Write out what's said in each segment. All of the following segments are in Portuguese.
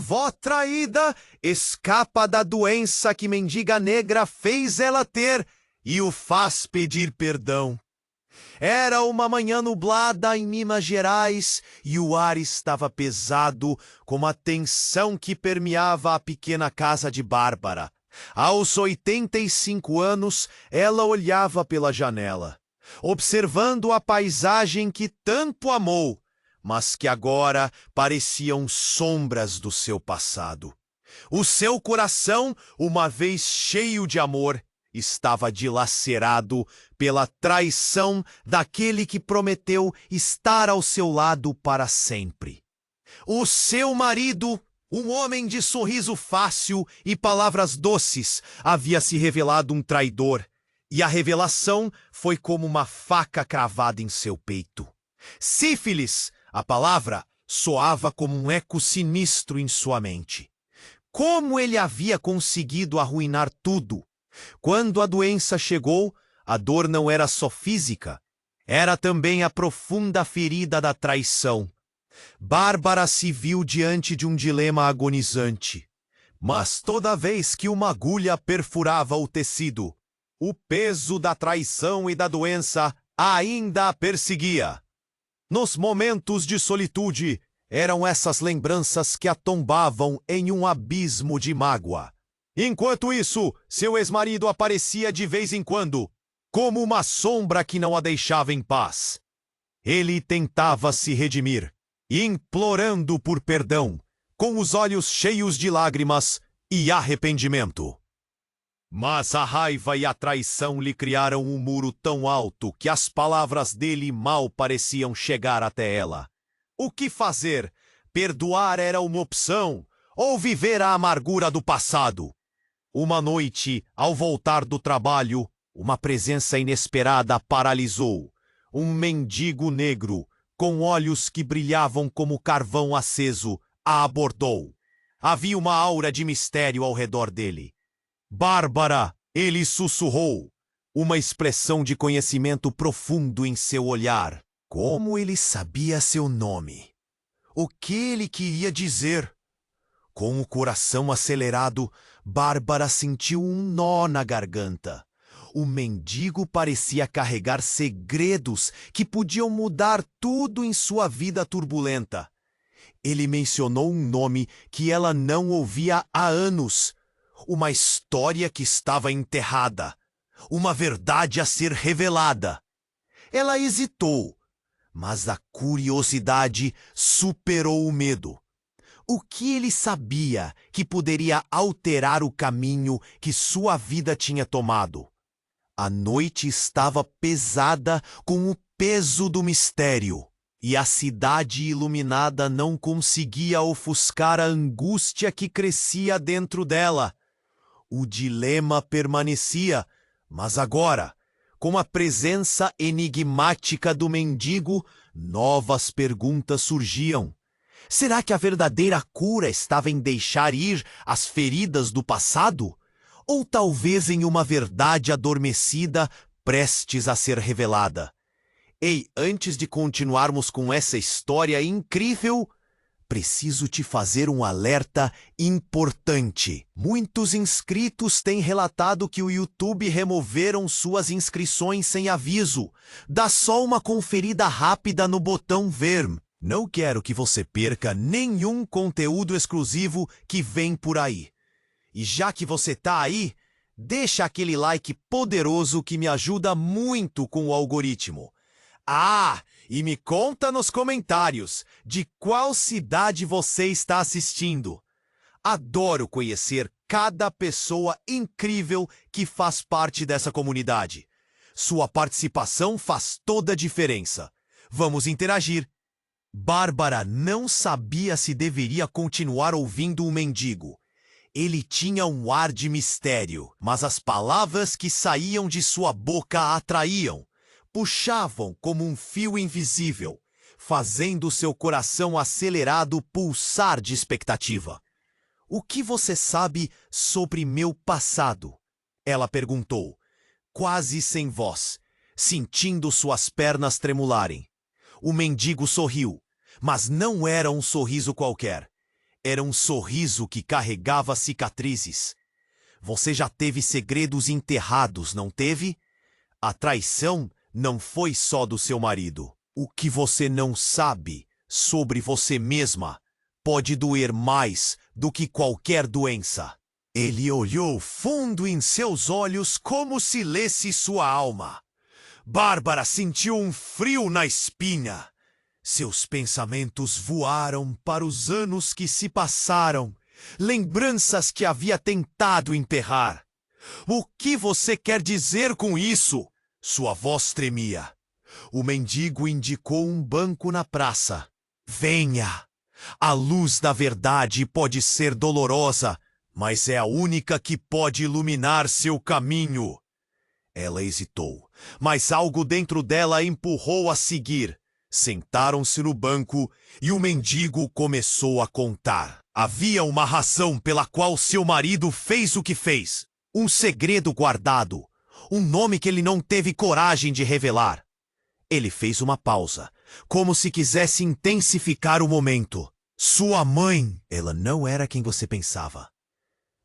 avó traída escapa da doença que mendiga negra fez ela ter e o faz pedir perdão. Era uma manhã nublada em Minas Gerais e o ar estava pesado com a tensão que permeava a pequena casa de Bárbara. Aos 85 anos, ela olhava pela janela, observando a paisagem que tanto amou, mas que agora pareciam sombras do seu passado. O seu coração, uma vez cheio de amor, estava dilacerado pela traição daquele que prometeu estar ao seu lado para sempre. O seu marido, um homem de sorriso fácil e palavras doces, havia se revelado um traidor, e a revelação foi como uma faca cravada em seu peito. Sífilis, a palavra, soava como um eco sinistro em sua mente. Como ele havia conseguido arruinar tudo? Quando a doença chegou, a dor não era só física, era também a profunda ferida da traição. Bárbara se viu diante de um dilema agonizante. Mas toda vez que uma agulha perfurava o tecido, o peso da traição e da doença ainda a perseguia. Nos momentos de solitude, eram essas lembranças que a tombavam em um abismo de mágoa. Enquanto isso, seu ex-marido aparecia de vez em quando, como uma sombra que não a deixava em paz. Ele tentava se redimir, implorando por perdão, com os olhos cheios de lágrimas e arrependimento. Mas a raiva e a traição lhe criaram um muro tão alto que as palavras dele mal pareciam chegar até ela. O que fazer? Perdoar era uma opção, ou viver a amargura do passado? Uma noite, ao voltar do trabalho, uma presença inesperada a paralisou. Um mendigo negro, com olhos que brilhavam como carvão aceso, a abordou. Havia uma aura de mistério ao redor dele. Bárbara, ele sussurrou, uma expressão de conhecimento profundo em seu olhar. Como ele sabia seu nome? O que ele queria dizer? Com o coração acelerado, Bárbara sentiu um nó na garganta. O mendigo parecia carregar segredos que podiam mudar tudo em sua vida turbulenta. Ele mencionou um nome que ela não ouvia há anos. Uma história que estava enterrada. Uma verdade a ser revelada. Ela hesitou, mas a curiosidade superou o medo. O que ele sabia que poderia alterar o caminho que sua vida tinha tomado? A noite estava pesada com o peso do mistério, e a cidade iluminada não conseguia ofuscar a angústia que crescia dentro dela. O dilema permanecia, mas agora, com a presença enigmática do mendigo, novas perguntas surgiam. Será que a verdadeira cura estava em deixar ir as feridas do passado? Ou talvez em uma verdade adormecida prestes a ser revelada? Ei, antes de continuarmos com essa história incrível, preciso te fazer um alerta importante. Muitos inscritos têm relatado que o YouTube removeram suas inscrições sem aviso. Dá só uma conferida rápida no botão ver. Não quero que você perca nenhum conteúdo exclusivo que vem por aí. E já que você tá aí, deixa aquele like poderoso que me ajuda muito com o algoritmo. Ah, e me conta nos comentários de qual cidade você está assistindo. Adoro conhecer cada pessoa incrível que faz parte dessa comunidade. Sua participação faz toda a diferença. Vamos interagir. Bárbara não sabia se deveria continuar ouvindo o mendigo. Ele tinha um ar de mistério, mas as palavras que saíam de sua boca a atraíam. Puxavam como um fio invisível, fazendo seu coração acelerado pulsar de expectativa. O que você sabe sobre meu passado? Ela perguntou, quase sem voz, sentindo suas pernas tremularem. O mendigo sorriu, mas não era um sorriso qualquer. Era um sorriso que carregava cicatrizes. Você já teve segredos enterrados, não teve? A traição não foi só do seu marido. O que você não sabe sobre você mesma pode doer mais do que qualquer doença. Ele olhou fundo em seus olhos como se lesse sua alma. Bárbara sentiu um frio na espinha. Seus pensamentos voaram para os anos que se passaram, lembranças que havia tentado enterrar. O que você quer dizer com isso? Sua voz tremia. O mendigo indicou um banco na praça. Venha! A luz da verdade pode ser dolorosa, mas é a única que pode iluminar seu caminho. Ela hesitou, mas algo dentro dela a empurrou a seguir. Sentaram-se no banco e o mendigo começou a contar. Havia uma razão pela qual seu marido fez o que fez. Um segredo guardado. Um nome que ele não teve coragem de revelar. Ele fez uma pausa, como se quisesse intensificar o momento. Sua mãe, ela não era quem você pensava.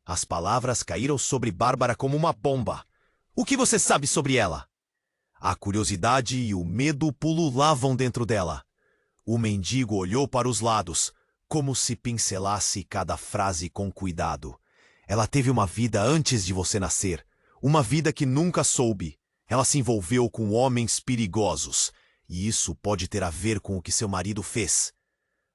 As palavras caíram sobre Bárbara como uma bomba. O que você sabe sobre ela? A curiosidade e o medo pululavam dentro dela. O mendigo olhou para os lados, como se pincelasse cada frase com cuidado. Ela teve uma vida antes de você nascer, uma vida que nunca soube. Ela se envolveu com homens perigosos, e isso pode ter a ver com o que seu marido fez.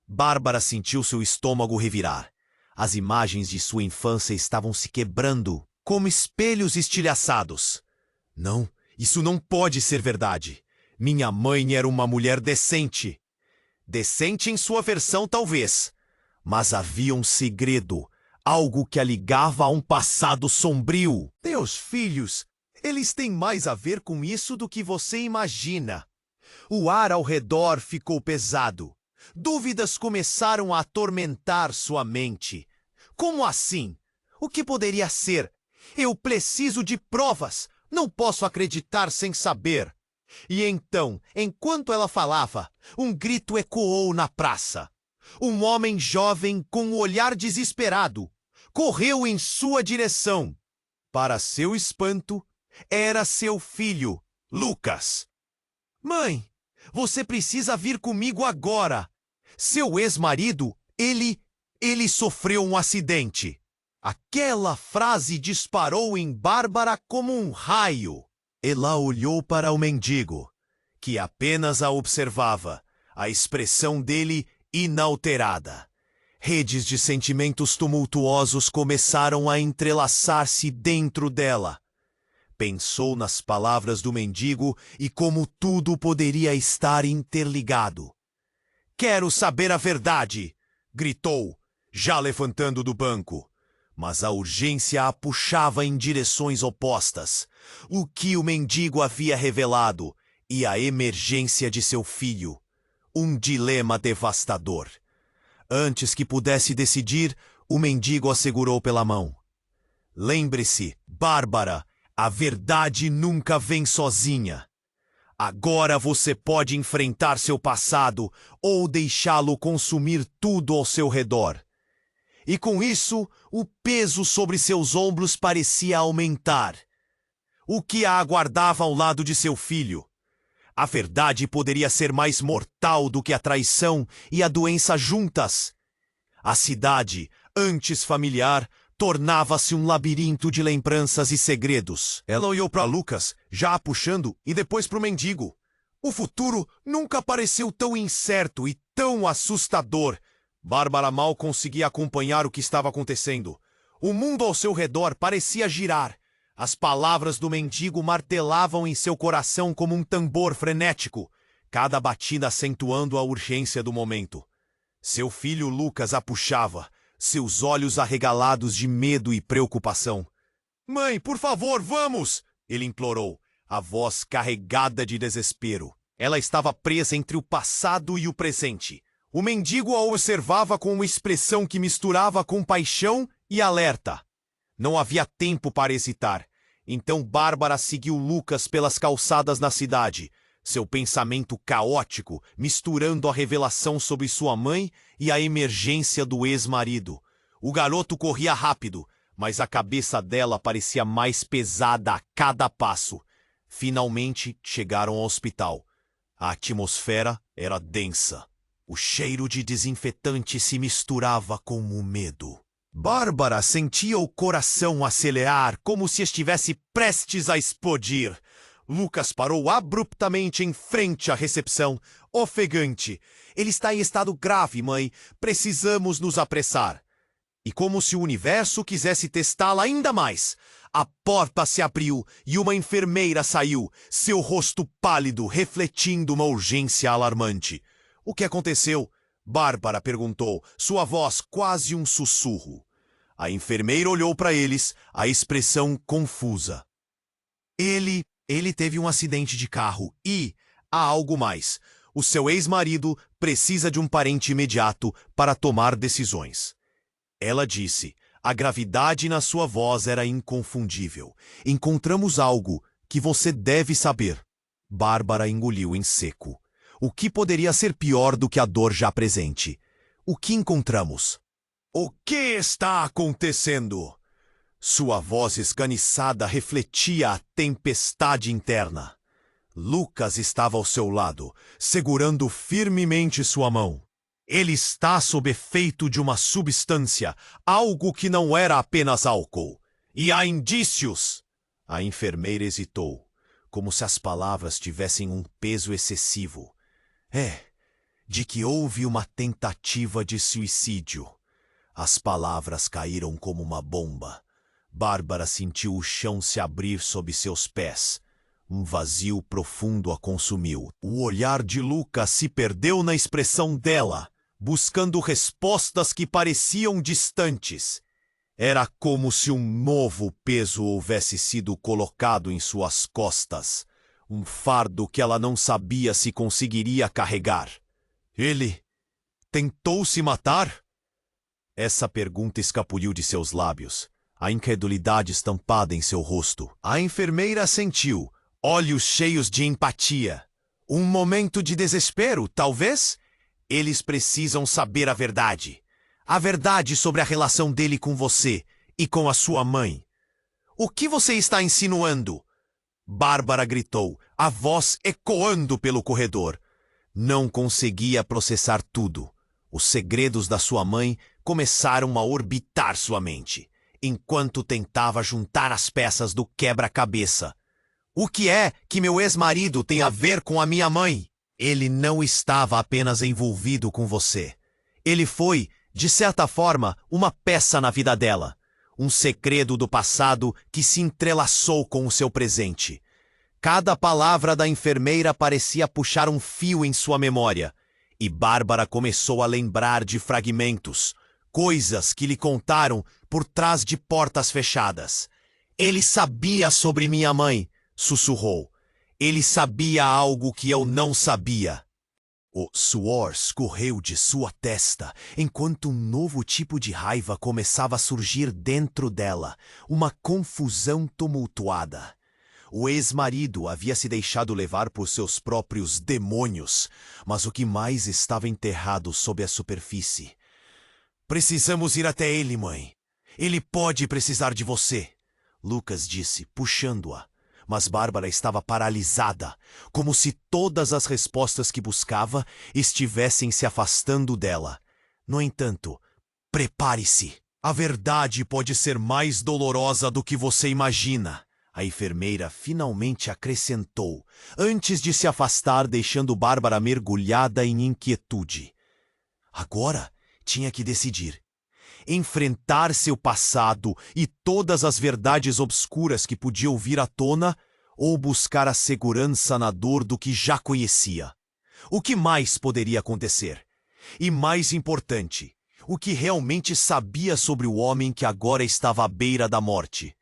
Bárbara sentiu seu estômago revirar. As imagens de sua infância estavam se quebrando, como espelhos estilhaçados. Não, isso não pode ser verdade. Minha mãe era uma mulher decente. Decente em sua versão, talvez. Mas havia um segredo, algo que a ligava a um passado sombrio. Teus filhos, eles têm mais a ver com isso do que você imagina. O ar ao redor ficou pesado. Dúvidas começaram a atormentar sua mente. Como assim? O que poderia ser? Eu preciso de provas. Não posso acreditar sem saber. E então, enquanto ela falava, um grito ecoou na praça. Um homem jovem com um olhar desesperado correu em sua direção. Para seu espanto, era seu filho, Lucas. Mãe, você precisa vir comigo agora. Seu ex-marido, ele sofreu um acidente. Aquela frase disparou em Bárbara como um raio. Ela olhou para o mendigo, que apenas a observava, a expressão dele inalterada. Redes de sentimentos tumultuosos começaram a entrelaçar-se dentro dela. Pensou nas palavras do mendigo e como tudo poderia estar interligado. "Quero saber a verdade!" gritou, já levantando do banco. Mas a urgência a puxava em direções opostas. O que o mendigo havia revelado e a emergência de seu filho. Um dilema devastador. Antes que pudesse decidir, o mendigo a segurou pela mão. "Lembre-se, Bárbara, a verdade nunca vem sozinha. Agora você pode enfrentar seu passado ou deixá-lo consumir tudo ao seu redor." E com isso, o peso sobre seus ombros parecia aumentar. O que a aguardava ao lado de seu filho? A verdade poderia ser mais mortal do que a traição e a doença juntas. A cidade, antes familiar, tornava-se um labirinto de lembranças e segredos. Ela olhou para Lucas, já a puxando, e depois para o mendigo. O futuro nunca pareceu tão incerto e tão assustador. Bárbara mal conseguia acompanhar o que estava acontecendo. O mundo ao seu redor parecia girar. As palavras do mendigo martelavam em seu coração como um tambor frenético, cada batida acentuando a urgência do momento. Seu filho Lucas a puxava, seus olhos arregalados de medo e preocupação. "Mãe, por favor, vamos!" ele implorou, a voz carregada de desespero. Ela estava presa entre o passado e o presente. O mendigo a observava com uma expressão que misturava compaixão e alerta. Não havia tempo para hesitar. Então Bárbara seguiu Lucas pelas calçadas na cidade, seu pensamento caótico misturando a revelação sobre sua mãe e a emergência do ex-marido. O garoto corria rápido, mas a cabeça dela parecia mais pesada a cada passo. Finalmente chegaram ao hospital. A atmosfera era densa. O cheiro de desinfetante se misturava com o medo. Bárbara sentia o coração acelerar como se estivesse prestes a explodir. Lucas parou abruptamente em frente à recepção, ofegante. Ele está em estado grave, mãe. Precisamos nos apressar. E como se o universo quisesse testá-la ainda mais, a porta se abriu e uma enfermeira saiu, seu rosto pálido refletindo uma urgência alarmante. O que aconteceu? Bárbara perguntou, sua voz quase um sussurro. A enfermeira olhou para eles, a expressão confusa. Ele teve um acidente de carro e há algo mais. O seu ex-marido precisa de um parente imediato para tomar decisões. Ela disse. A gravidade na sua voz era inconfundível. Encontramos algo que você deve saber. Bárbara engoliu em seco. O que poderia ser pior do que a dor já presente? O que encontramos? O que está acontecendo? Sua voz esganiçada refletia a tempestade interna. Lucas estava ao seu lado, segurando firmemente sua mão. Ele está sob efeito de uma substância, algo que não era apenas álcool. E há indícios. A enfermeira hesitou, como se as palavras tivessem um peso excessivo. De que houve uma tentativa de suicídio. As palavras caíram como uma bomba. Bárbara sentiu o chão se abrir sob seus pés. Um vazio profundo a consumiu. O olhar de Lucas se perdeu na expressão dela, buscando respostas que pareciam distantes. Era como se um novo peso houvesse sido colocado em suas costas. Um fardo que ela não sabia se conseguiria carregar. Ele tentou se matar? Essa pergunta escapuliu de seus lábios, a incredulidade estampada em seu rosto. A enfermeira sentiu, olhos cheios de empatia. Um momento de desespero, talvez? Eles precisam saber a verdade. A verdade sobre a relação dele com você e com a sua mãe. O que você está insinuando? Bárbara gritou, a voz ecoando pelo corredor. Não conseguia processar tudo. Os segredos da sua mãe começaram a orbitar sua mente, enquanto tentava juntar as peças do quebra-cabeça. O que é que meu ex-marido tem a ver com a minha mãe? Ele não estava apenas envolvido com você. Ele foi, de certa forma, uma peça na vida dela. Um segredo do passado que se entrelaçou com o seu presente. Cada palavra da enfermeira parecia puxar um fio em sua memória, e Bárbara começou a lembrar de fragmentos, coisas que lhe contaram por trás de portas fechadas. Ele sabia sobre minha mãe, sussurrou. Ele sabia algo que eu não sabia. O suor escorreu de sua testa, enquanto um novo tipo de raiva começava a surgir dentro dela, uma confusão tumultuada. O ex-marido havia se deixado levar por seus próprios demônios, mas o que mais estava enterrado sob a superfície? Precisamos ir até ele, mãe. Ele pode precisar de você, Lucas disse, puxando-a. Mas Bárbara estava paralisada, como se todas as respostas que buscava estivessem se afastando dela. No entanto, prepare-se. A verdade pode ser mais dolorosa do que você imagina. A enfermeira finalmente acrescentou, antes de se afastar, deixando Bárbara mergulhada em inquietude. Agora tinha que decidir. Enfrentar seu passado e todas as verdades obscuras que podiam vir à tona, ou buscar a segurança na dor do que já conhecia. O que mais poderia acontecer? E mais importante, o que realmente sabia sobre o homem que agora estava à beira da morte?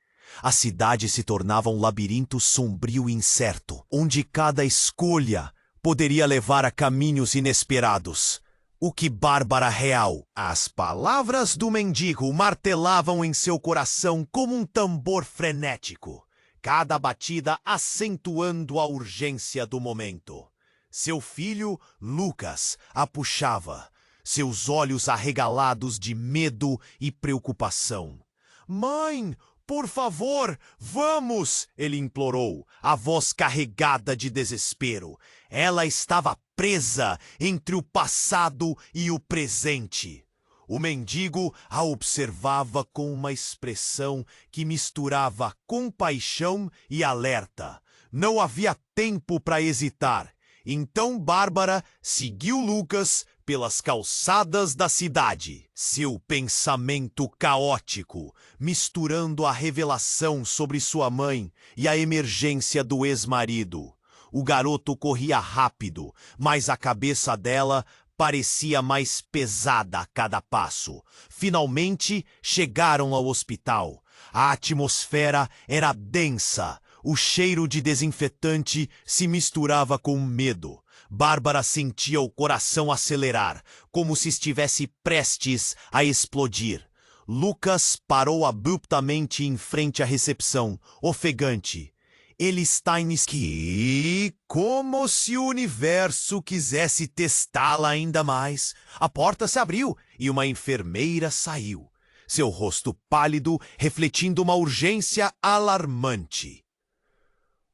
A cidade se tornava um labirinto sombrio e incerto, onde cada escolha poderia levar a caminhos inesperados. O que Bárbara real? As palavras do mendigo martelavam em seu coração como um tambor frenético. cada batida acentuando a urgência do momento. Seu filho, Lucas, a puxava, seus olhos arregalados de medo e preocupação. Mãe, por favor, vamos! Ele implorou, a voz carregada de desespero. Ela estava presa entre o passado e o presente. O mendigo a observava com uma expressão que misturava compaixão e alerta. Não havia tempo para hesitar. Então Bárbara seguiu Lucas pelas calçadas da cidade. Seu pensamento caótico, misturando a revelação sobre sua mãe e a emergência do ex-marido. O garoto corria rápido, mas a cabeça dela parecia mais pesada a cada passo. Finalmente chegaram ao hospital. A atmosfera era densa. O cheiro de desinfetante se misturava com medo. Bárbara sentia o coração acelerar, como se estivesse prestes a explodir. Lucas parou abruptamente em frente à recepção, ofegante. Ele está em esqui, como se o universo quisesse testá-la ainda mais. A porta se abriu e uma enfermeira saiu, seu rosto pálido refletindo uma urgência alarmante.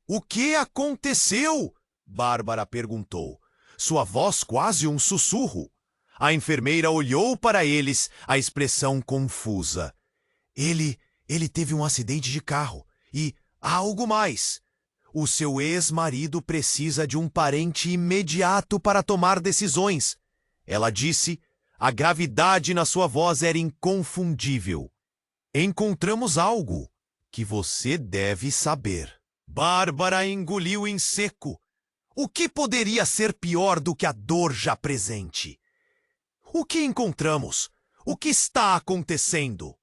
O que aconteceu? Bárbara perguntou, sua voz quase um sussurro. A enfermeira olhou para eles, a expressão confusa. Ele teve um acidente de carro e há algo mais. O seu ex-marido precisa de um parente imediato para tomar decisões. Ela disse, a gravidade na sua voz era inconfundível. Encontramos algo que você deve saber. Bárbara engoliu em seco. O que poderia ser pior do que a dor já presente? O que encontramos? O que está acontecendo?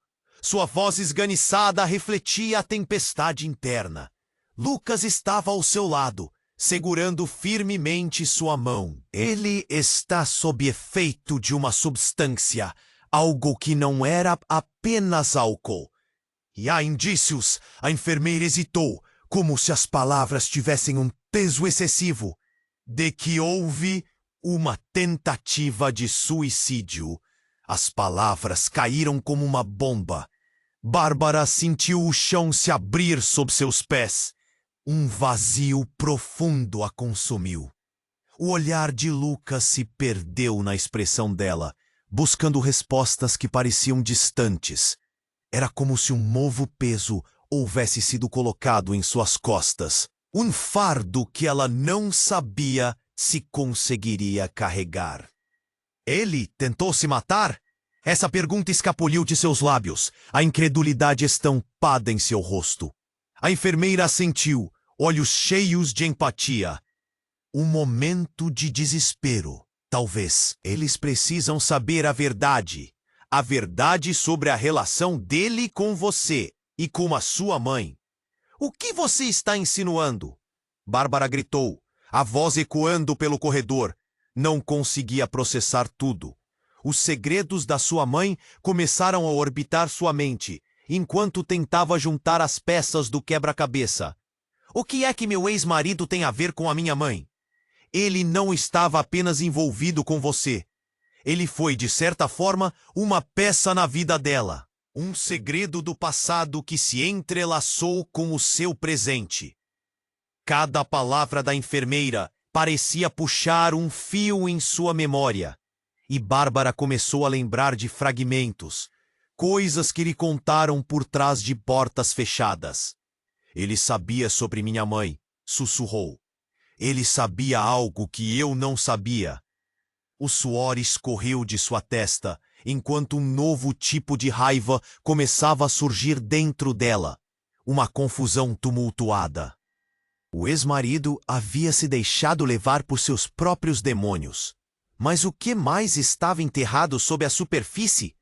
Sua voz esganiçada refletia a tempestade interna. Lucas estava ao seu lado, segurando firmemente sua mão. Ele está sob efeito de uma substância, algo que não era apenas álcool. E há indícios, a enfermeira hesitou, como se as palavras tivessem um peso excessivo, de que houve uma tentativa de suicídio. As palavras caíram como uma bomba. Bárbara sentiu o chão se abrir sob seus pés. Um vazio profundo a consumiu. O olhar de Lucas se perdeu na expressão dela, buscando respostas que pareciam distantes. Era como se um novo peso houvesse sido colocado em suas costas. Um fardo que ela não sabia se conseguiria carregar. Ele tentou se matar? Essa pergunta escapuliu de seus lábios, a incredulidade estampada em seu rosto. A enfermeira assentiu, olhos cheios de empatia. Um momento de desespero. Talvez eles precisam saber a verdade sobre a relação dele com você e com a sua mãe. O que você está insinuando? Bárbara gritou, a voz ecoando pelo corredor. Não conseguia processar tudo. Os segredos da sua mãe começaram a orbitar sua mente, enquanto tentava juntar as peças do quebra-cabeça. O que é que meu ex-marido tem a ver com a minha mãe? Ele não estava apenas envolvido com você. Ele foi, de certa forma, uma peça na vida dela. Um segredo do passado que se entrelaçou com o seu presente. Cada palavra da enfermeira parecia puxar um fio em sua memória. E Bárbara começou a lembrar de fragmentos, coisas que lhe contaram por trás de portas fechadas. Ele sabia sobre minha mãe, sussurrou. Ele sabia algo que eu não sabia. O suor escorreu de sua testa, enquanto um novo tipo de raiva começava a surgir dentro dela. Uma confusão tumultuada. O ex-marido havia se deixado levar por seus próprios demônios. Mas o que mais estava enterrado sob a superfície?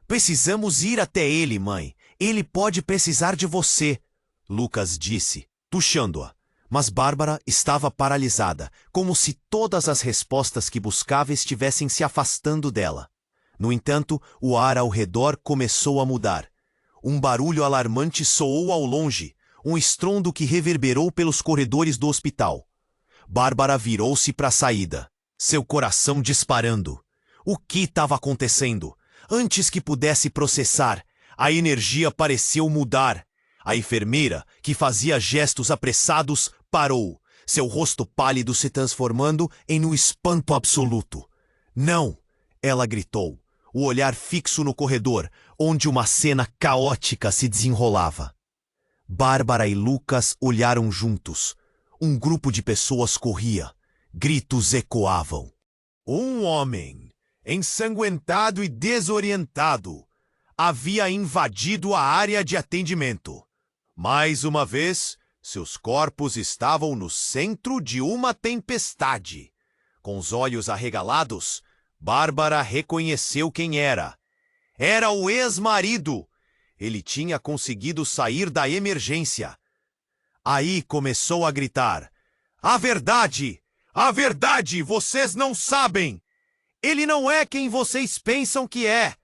Precisamos ir até ele, mãe. Ele pode precisar de você, Lucas disse, puxando-a. Mas Bárbara estava paralisada, como se todas as respostas que buscava estivessem se afastando dela. No entanto, o ar ao redor começou a mudar. Um barulho alarmante soou ao longe. um estrondo que reverberou pelos corredores do hospital. Bárbara virou-se para a saída, seu coração disparando. O que estava acontecendo? Antes que pudesse processar, a energia pareceu mudar. A enfermeira, que fazia gestos apressados, parou, seu rosto pálido se transformando em um espanto absoluto. Não! Ela gritou, o olhar fixo no corredor, onde uma cena caótica se desenrolava. Bárbara e Lucas olharam juntos. Um grupo de pessoas corria. Gritos ecoavam. Um homem, ensanguentado e desorientado, havia invadido a área de atendimento. Mais uma vez, seus corpos estavam no centro de uma tempestade. Com os olhos arregalados, Bárbara reconheceu quem era. Era o ex-marido. Ele tinha conseguido sair da emergência. Aí começou a gritar: "A verdade! A verdade! Vocês não sabem! Ele não é quem vocês pensam que é!"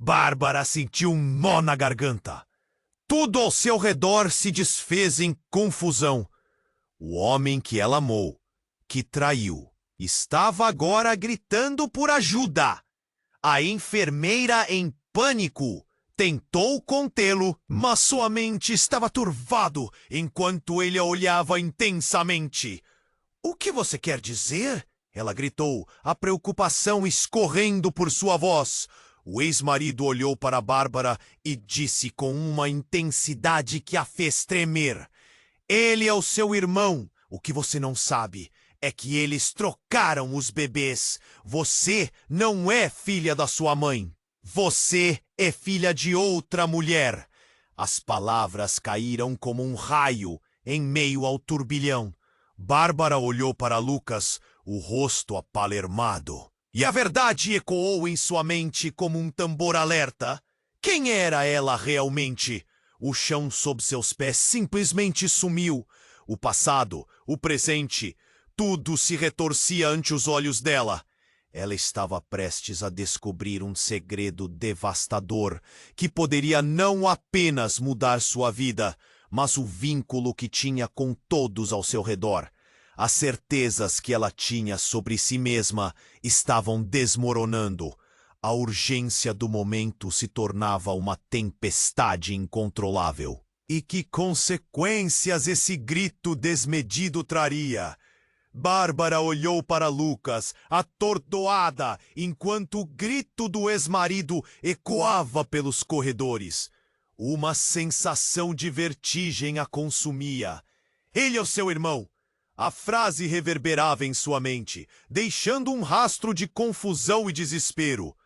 Bárbara sentiu um nó na garganta. Tudo ao seu redor se desfez em confusão. O homem que ela amou, que traiu, estava agora gritando por ajuda. A enfermeira, em pânico, tentou contê-lo, mas sua mente estava turvado enquanto ele a olhava intensamente. "O que você quer dizer?" ela gritou, a preocupação escorrendo por sua voz. O ex-marido olhou para Bárbara e disse com uma intensidade que a fez tremer: "Ele é o seu irmão. O que você não sabe é que eles trocaram os bebês. Você não é filha da sua mãe. Você é filha de outra mulher." As palavras caíram como um raio em meio ao turbilhão. Bárbara olhou para Lucas, o rosto apalermado. E a verdade ecoou em sua mente como um tambor alerta. Quem era ela realmente? O chão sob seus pés simplesmente sumiu. O passado, o presente, tudo se retorcia ante os olhos dela. Ela estava prestes a descobrir um segredo devastador que poderia não apenas mudar sua vida, mas o vínculo que tinha com todos ao seu redor. As certezas que ela tinha sobre si mesma estavam desmoronando. A urgência do momento se tornava uma tempestade incontrolável. E que consequências esse grito desmedido traria? Bárbara olhou para Lucas, atordoada, enquanto o grito do ex-marido ecoava pelos corredores. Uma sensação de vertigem a consumia. "Ele é o seu irmão!" A frase reverberava em sua mente, deixando um rastro de confusão e desespero.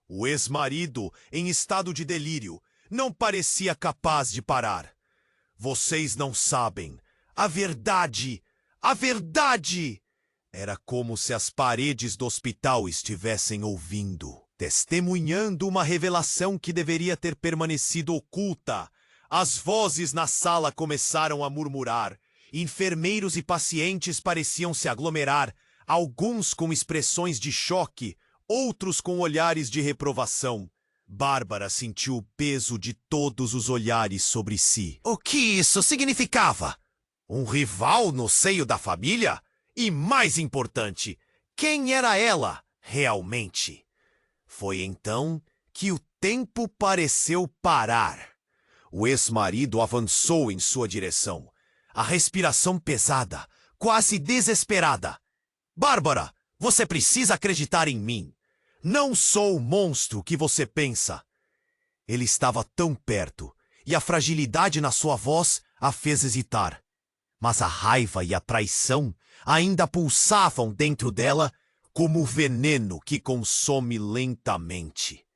O ex-marido, em estado de delírio, não parecia capaz de parar. "Vocês não sabem. A verdade! A verdade!" Era como se as paredes do hospital estivessem ouvindo, testemunhando uma revelação que deveria ter permanecido oculta. As vozes na sala começaram a murmurar. Enfermeiros e pacientes pareciam se aglomerar, alguns com expressões de choque, outros com olhares de reprovação. Bárbara sentiu o peso de todos os olhares sobre si. O que isso significava? Um rival no seio da família? E mais importante, quem era ela realmente? Foi então que o tempo pareceu parar. O ex-marido avançou em sua direção. A respiração pesada, quase desesperada. "Bárbara, você precisa acreditar em mim. Não sou o monstro que você pensa." Ele estava tão perto, e a fragilidade na sua voz a fez hesitar. Mas a raiva e a traição ainda pulsavam dentro dela como o veneno que consome lentamente.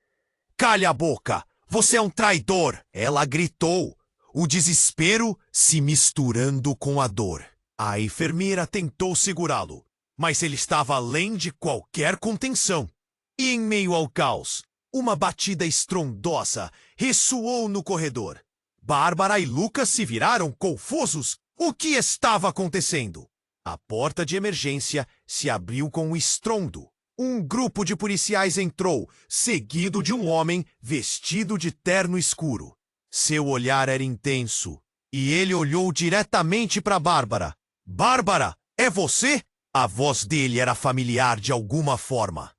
"Calha a boca! Você é um traidor!" ela gritou. O desespero se misturando com a dor. A enfermeira tentou segurá-lo, mas ele estava além de qualquer contenção. E em meio ao caos, uma batida estrondosa ressoou no corredor. Bárbara e Lucas se viraram confusos. O que estava acontecendo? A porta de emergência se abriu com um estrondo. Um grupo de policiais entrou, seguido de um homem vestido de terno escuro. Seu olhar era intenso, e ele olhou diretamente para Bárbara. Bárbara, é você? A voz dele era familiar de alguma forma,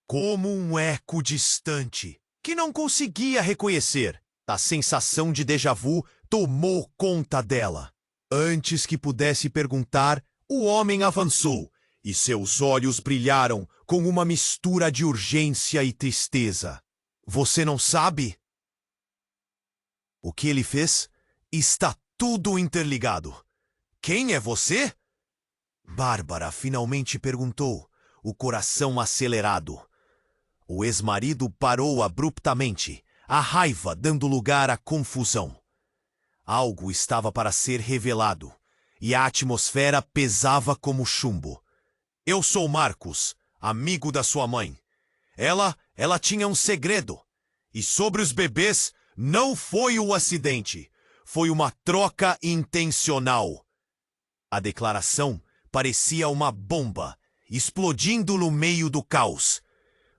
como um eco distante, que não conseguia reconhecer. A sensação de déjà vu tomou conta dela. Antes que pudesse perguntar, o homem avançou, e seus olhos brilharam com uma mistura de urgência e tristeza. Você não sabe? O que ele fez? Está tudo interligado. Quem é você? Bárbara finalmente perguntou, o coração acelerado. O ex-marido parou abruptamente, a raiva dando lugar à confusão. Algo estava para ser revelado, e a atmosfera pesava como chumbo. Eu sou Marcos, amigo da sua mãe. Ela tinha um segredo. E sobre os bebês, não foi o acidente. Foi uma troca intencional. A declaração parecia uma bomba, explodindo no meio do caos.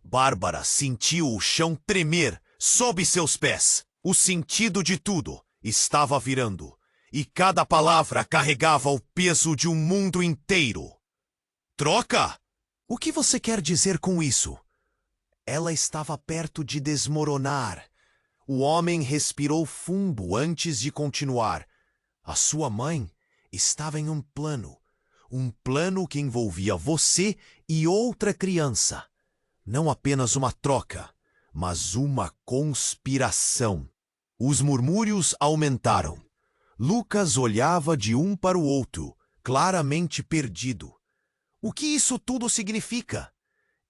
Bárbara sentiu o chão tremer sob seus pés. O sentido de tudo estava virando, e cada palavra carregava o peso de um mundo inteiro. Troca? O que você quer dizer com isso? Ela estava perto de desmoronar. O homem respirou fundo antes de continuar. A sua mãe estava em um plano que envolvia você e outra criança. Não apenas uma troca, mas uma conspiração. Os murmúrios aumentaram. Lucas olhava de um para o outro, claramente perdido. O que isso tudo significa?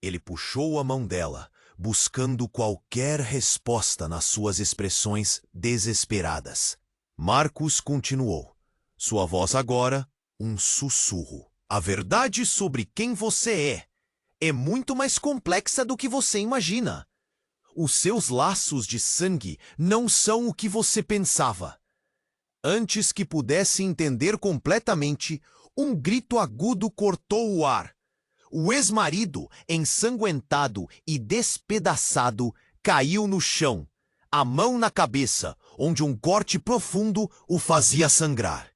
Ele puxou a mão dela, buscando qualquer resposta nas suas expressões desesperadas. Marcos continuou. Sua voz agora, um sussurro. A verdade sobre quem você é muito mais complexa do que você imagina. Os seus laços de sangue não são o que você pensava. Antes que pudesse entender completamente, um grito agudo cortou o ar. O ex-marido, ensanguentado e despedaçado, caiu no chão, a mão na cabeça, onde um corte profundo o fazia sangrar.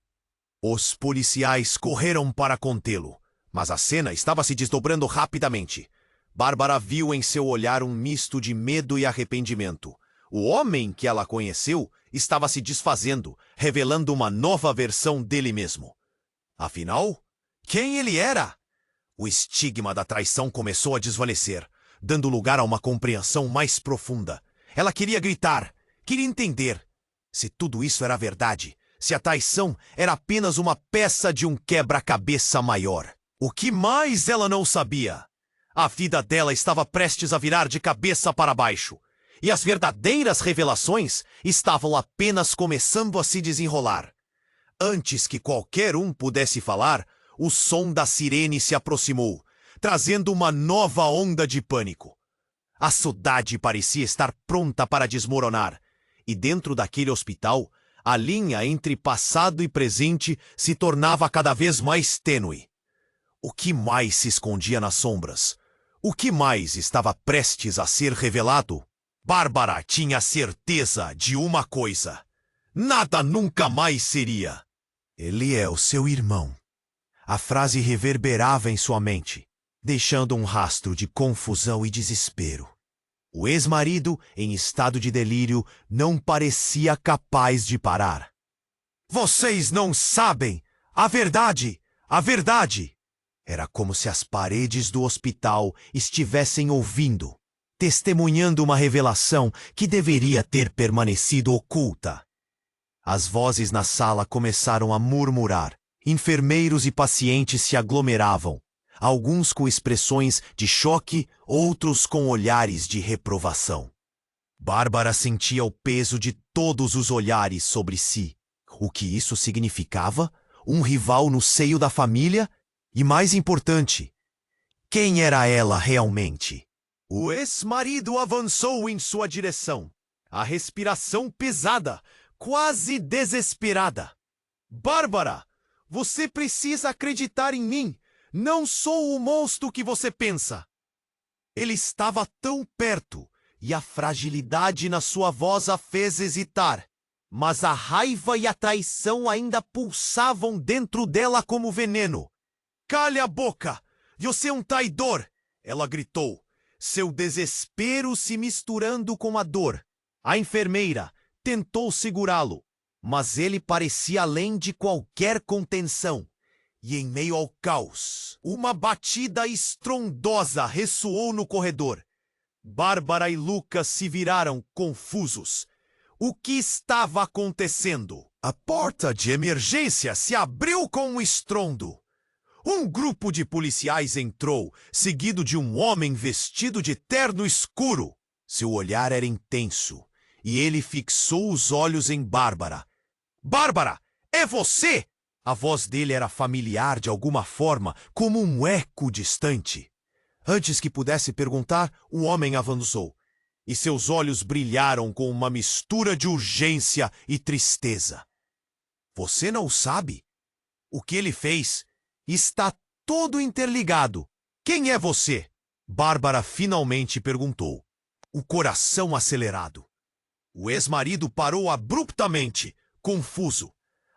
Os policiais correram para contê-lo, mas a cena estava se desdobrando rapidamente. Bárbara viu em seu olhar um misto de medo e arrependimento. O homem que ela conheceu estava se desfazendo, revelando uma nova versão dele mesmo. Afinal, quem ele era? O estigma da traição começou a desvanecer, dando lugar a uma compreensão mais profunda. Ela queria gritar, queria entender. Se tudo isso era verdade, se a traição era apenas uma peça de um quebra-cabeça maior. O que mais ela não sabia? A vida dela estava prestes a virar de cabeça para baixo, e as verdadeiras revelações estavam apenas começando a se desenrolar. Antes que qualquer um pudesse falar, o som da sirene se aproximou, trazendo uma nova onda de pânico. A cidade parecia estar pronta para desmoronar, e dentro daquele hospital, a linha entre passado e presente se tornava cada vez mais tênue. O que mais se escondia nas sombras? O que mais estava prestes a ser revelado? Bárbara tinha certeza de uma coisa. Nada nunca mais seria. Ele é o seu irmão. A frase reverberava em sua mente, deixando um rastro de confusão e desespero. O ex-marido, em estado de delírio, não parecia capaz de parar. Vocês não sabem! A verdade! A verdade! Era como se as paredes do hospital estivessem ouvindo, testemunhando uma revelação que deveria ter permanecido oculta. As vozes na sala começaram a murmurar. Enfermeiros e pacientes se aglomeravam, alguns com expressões de choque, outros com olhares de reprovação. Bárbara sentia o peso de todos os olhares sobre si. O que isso significava? Um rival no seio da família? E mais importante, quem era ela realmente? O ex-marido avançou em sua direção, a respiração pesada, quase desesperada. Bárbara! Você precisa acreditar em mim. Não sou o monstro que você pensa. Ele estava tão perto, e a fragilidade na sua voz a fez hesitar. mas a raiva e a traição ainda pulsavam dentro dela como veneno. "Calha a boca! Você é um traidor!" ela gritou, seu desespero se misturando com a dor. A enfermeira tentou segurá-lo, mas ele parecia além de qualquer contenção. E em meio ao caos, uma batida estrondosa ressoou no corredor. Bárbara e Lucas se viraram confusos. O que estava acontecendo? A porta de emergência se abriu com um estrondo. Um grupo de policiais entrou, seguido de um homem vestido de terno escuro. Seu olhar era intenso, e ele fixou os olhos em Bárbara. "Bárbara, é você!" A voz dele era familiar de alguma forma, como um eco distante. Antes que pudesse perguntar, o homem avançou, e seus olhos brilharam com uma mistura de urgência e tristeza. "Você não sabe? O que ele fez está todo interligado. Quem é você?" Bárbara finalmente perguntou, o coração acelerado. O ex-marido parou abruptamente, confuso.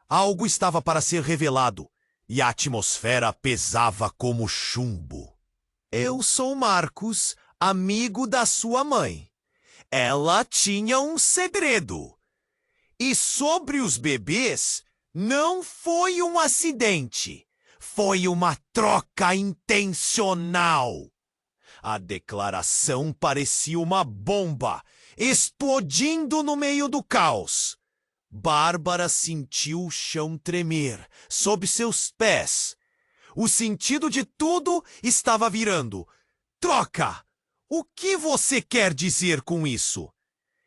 Algo estava para ser revelado, e a atmosfera pesava como chumbo. "Eu sou Marcos, amigo da sua mãe. Ela tinha um segredo. E sobre os bebês, não foi um acidente. Foi uma troca intencional." A declaração parecia uma bomba, explodindo no meio do caos. Bárbara sentiu o chão tremer sob seus pés. O sentido de tudo estava virando. "Troca! O que você quer dizer com isso?"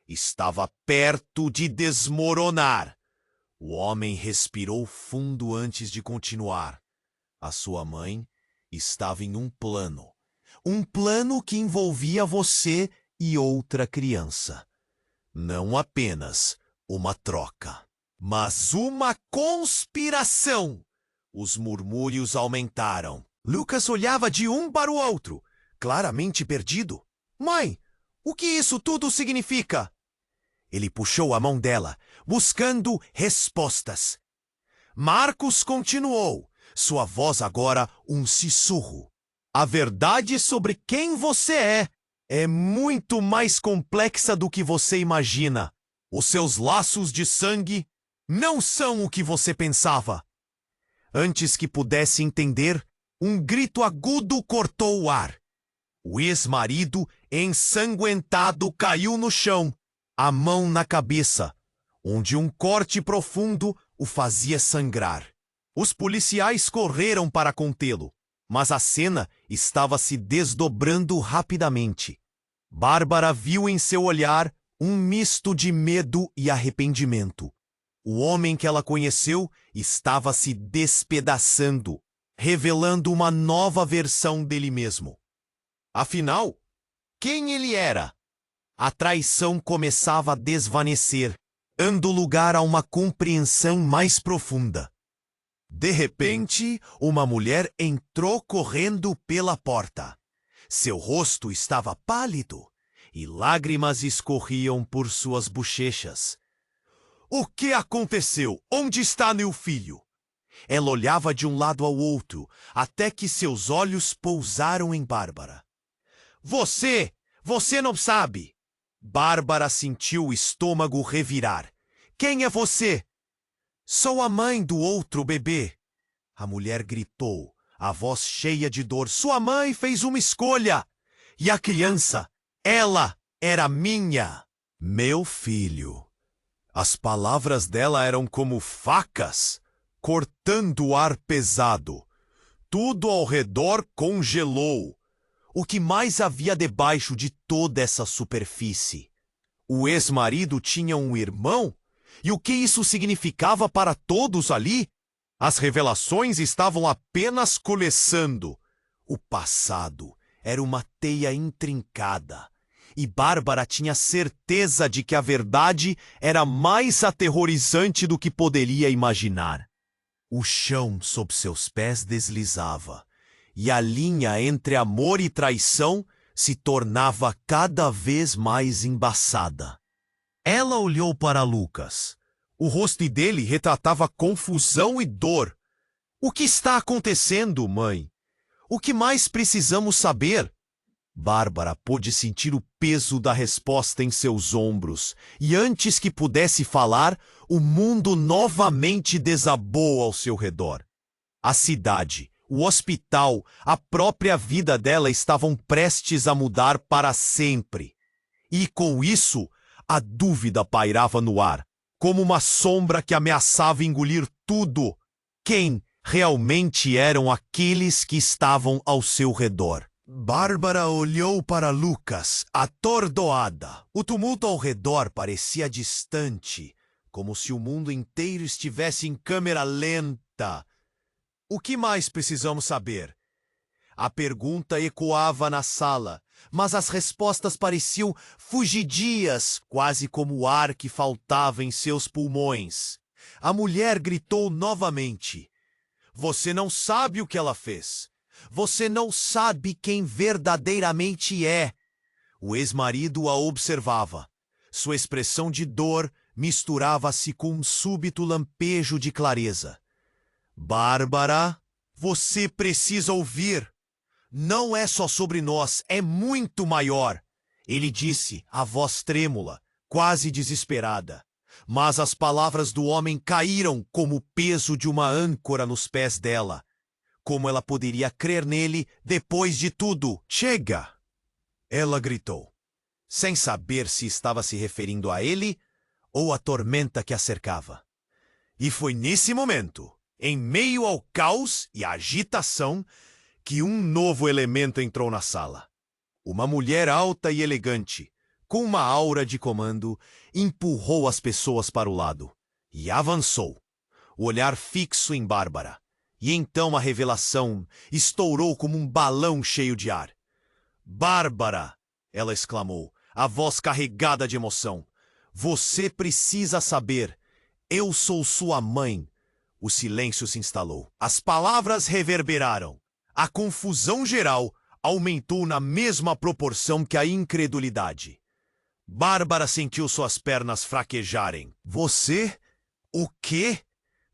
Estava perto de desmoronar. O homem respirou fundo antes de continuar. A sua mãe estava em um plano. Um plano que envolvia você e outra criança. Não apenas uma troca, mas uma conspiração. Os murmúrios aumentaram. Lucas olhava de um para o outro, claramente perdido. "Mãe, o que isso tudo significa?" Ele puxou a mão dela, buscando respostas. Marcos continuou, sua voz agora um sussurro. "A verdade sobre quem você é muito mais complexa do que você imagina. Os seus laços de sangue não são o que você pensava." Antes que pudesse entender, um grito agudo cortou o ar. O ex-marido, ensanguentado, caiu no chão, a mão na cabeça, onde um corte profundo o fazia sangrar. Os policiais correram para contê-lo, mas a cena estava se desdobrando rapidamente. Bárbara viu em seu olhar um misto de medo e arrependimento. O homem que ela conheceu estava se despedaçando, revelando uma nova versão dele mesmo. Afinal, quem ele era? A traição começava a desvanecer, dando lugar a uma compreensão mais profunda. De repente, uma mulher entrou correndo pela porta. Seu rosto estava pálido e lágrimas escorriam por suas bochechas. "O que aconteceu? Onde está meu filho?" Ela olhava de um lado ao outro, até que seus olhos pousaram em Bárbara. Você não sabe!" Bárbara sentiu o estômago revirar. "Quem é você?" "Sou a mãe do outro bebê." A mulher gritou, a voz cheia de dor. "Sua mãe fez uma escolha! E a criança, ela era minha!" "Meu filho." As palavras dela eram como facas, cortando o ar pesado. Tudo ao redor congelou. O que mais havia debaixo de toda essa superfície? O ex-marido tinha um irmão? E o que isso significava para todos ali? As revelações estavam apenas começando. O passado era uma teia intrincada. E Bárbara tinha certeza de que a verdade era mais aterrorizante do que poderia imaginar. O chão sob seus pés deslizava, e a linha entre amor e traição se tornava cada vez mais embaçada. Ela olhou para Lucas, O rosto dele retratava confusão e dor. O que está acontecendo, mãe? O que mais precisamos saber? Bárbara pôde sentir o peso da resposta em seus ombros, e antes que pudesse falar, o mundo novamente desabou ao seu redor. A cidade, o hospital, a própria vida dela estavam prestes a mudar para sempre. E com isso, a dúvida pairava no ar, como uma sombra que ameaçava engolir tudo. Quem realmente eram aqueles que estavam ao seu redor? Bárbara olhou para Lucas, atordoada. O tumulto ao redor parecia distante, como se o mundo inteiro estivesse em câmera lenta. O que mais precisamos saber? A pergunta ecoava na sala, mas as respostas pareciam fugidias, quase como o ar que faltava em seus pulmões. A mulher gritou novamente. Você não sabe o que ela fez. Você não sabe quem verdadeiramente é. O ex-marido a observava. Sua expressão de dor misturava-se com um súbito lampejo de clareza. Bárbara, você precisa ouvir. Não é só sobre nós, é muito maior. Ele disse, a voz trêmula, quase desesperada. Mas as palavras do homem caíram como o peso de uma âncora nos pés dela. Como ela poderia crer nele depois de tudo? Chega! Ela gritou, sem saber se estava se referindo a ele ou à tormenta que a cercava. E foi nesse momento, em meio ao caos e à agitação, que um novo elemento entrou na sala. Uma mulher alta e elegante, com uma aura de comando, empurrou as pessoas para o lado e avançou, o olhar fixo em Bárbara. E então a revelação estourou como um balão cheio de ar. Bárbara, ela exclamou, a voz carregada de emoção. Você precisa saber. Eu sou sua mãe. O silêncio se instalou. As palavras reverberaram. A confusão geral aumentou na mesma proporção que a incredulidade. Bárbara sentiu suas pernas fraquejarem. Você? O quê?